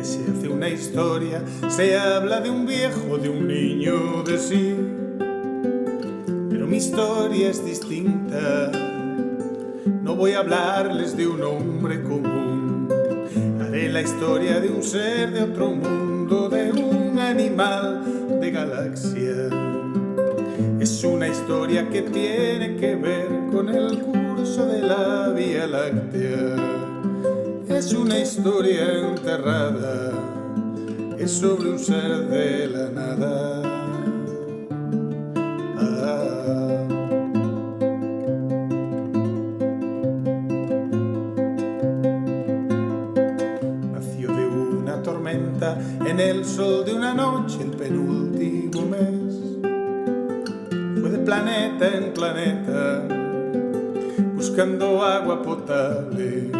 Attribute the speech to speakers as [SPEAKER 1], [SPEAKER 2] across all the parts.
[SPEAKER 1] que se hace una historia, se habla de un viejo, de un niño, de sí. Pero mi historia es distinta. No voy a hablarles de un hombre común. Haré la historia de un ser de otro mundo, de un animal de galaxia. Es una historia que tiene que ver con el curso de la Vía Láctea. Es una historia enterrada, es sobre un ser de la nada. Nació de una tormenta en el sol de una noche, el penúltimo mes. Fue de planeta en planeta, buscando agua potable.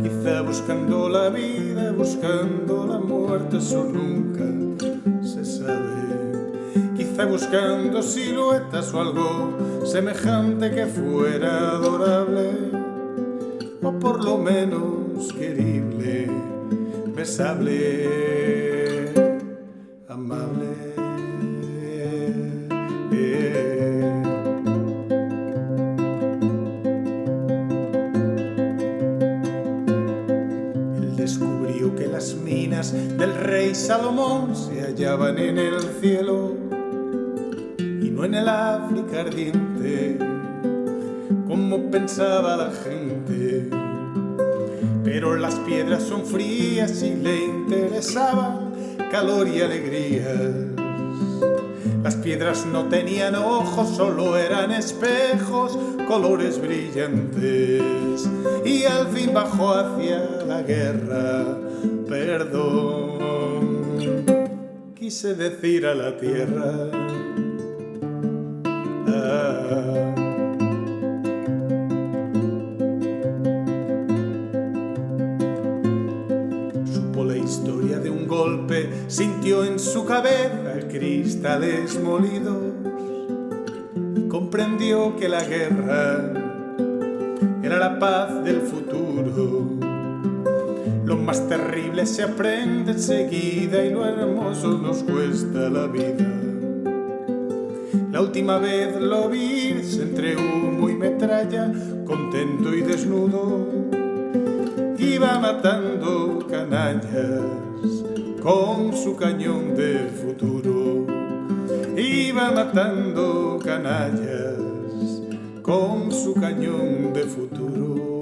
[SPEAKER 1] Quizá buscando la vida, buscando la muerte, eso nunca se sabe. Quizá buscando siluetas o algo semejante que fuera adorable, o por lo menos querible, besable, amable. Descubrió que las minas del rey Salomón se hallaban en el cielo y no en el África ardiente, como pensaba la gente. Pero las piedras son frías y le interesaban calor y alegrías. Las piedras no tenían ojos, solo eran espejos, colores brillantes. Y al fin bajó hacia la guerra, perdón, quise decir a la tierra. Supo la historia de un golpe, sintió en su cabeza cristales molidos y comprendió que la guerra era la paz del futuro. Lo más terrible se aprende enseguida y lo hermoso nos cuesta la vida. La última vez lo vi entre humo y metralla, contento y desnudo. Iba matando canallas con su cañón del futuro. Iba matando canallas con su cañón de futuro.